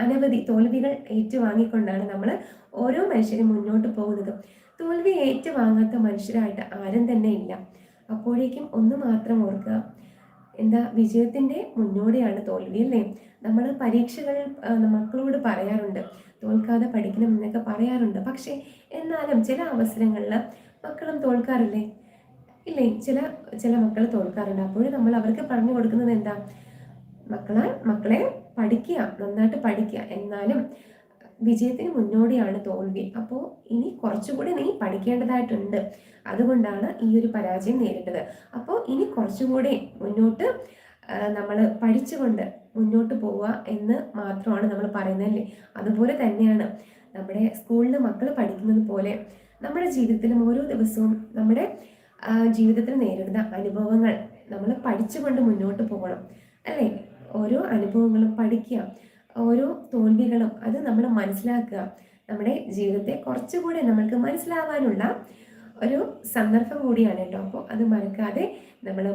അനവധി തോൽവികൾ ഏറ്റുവാങ്ങിക്കൊണ്ടാണ് നമ്മൾ ഓരോ മനുഷ്യരും മുന്നോട്ട് പോകുന്നത്. തോൽവി ഏറ്റുവാങ്ങാത്ത മനുഷ്യരായിട്ട് ആരും തന്നെ ഇല്ല. അപ്പോഴേക്കും ഒന്ന് മാത്രം ഓർക്കുക, എന്താ, വിജയത്തിൻ്റെ മുന്നോടിയാണ് തോൽവി, അല്ലേ? നമ്മൾ പരീക്ഷകൾ മക്കളോട് പറയാറുണ്ട്, തോൽക്കാതെ പഠിക്കണം എന്നൊക്കെ പറയാറുണ്ട്. പക്ഷേ എന്നാലും ചില അവസരങ്ങളിൽ മക്കളും തോൽക്കാറില്ലേ? ഇല്ലേ? ചില ചില മക്കൾ തോൽക്കാറുണ്ട്. അപ്പോഴും നമ്മൾ അവർക്ക് പറഞ്ഞു കൊടുക്കുന്നത് എന്താ? മക്കളെ പഠിക്കുക, നന്നായിട്ട് പഠിക്കുക. എന്നാലും വിജയത്തിന് മുന്നോടിയാണ് തോൽവി. അപ്പോൾ ഇനി കുറച്ചുകൂടി നീ പഠിക്കേണ്ടതായിട്ടുണ്ട്. അതുകൊണ്ടാണ് ഈ ഒരു പരാജയം നേരിട്ടത്. അപ്പോൾ ഇനി കുറച്ചുകൂടി മുന്നോട്ട് നമ്മൾ പഠിച്ചുകൊണ്ട് മുന്നോട്ട് പോവുക എന്ന് മാത്രമാണ് നമ്മൾ പറയുന്നതല്ലേ. അതുപോലെ തന്നെയാണ് നമ്മുടെ സ്കൂളിൽ മക്കൾ പഠിക്കുന്നത് പോലെ നമ്മുടെ ജീവിതത്തിലും ഓരോ ദിവസവും നമ്മുടെ ജീവിതത്തിൽ നേരിടുന്ന അനുഭവങ്ങൾ നമ്മൾ പഠിച്ചുകൊണ്ട് മുന്നോട്ട് പോകണം, അല്ലേ? ഓരോ അനുഭവങ്ങളും പഠിക്കുക, ഓരോ തോൽവികളും അത് നമ്മൾ മനസ്സിലാക്കുക. നമ്മുടെ ജീവിതത്തെ കുറച്ചുകൂടെ നമ്മൾക്ക് മനസ്സിലാവാനുള്ള ഒരു സന്ദർഭം കൂടിയാണ് കേട്ടോ. അപ്പോൾ അത് മറക്കാതെ നമ്മൾ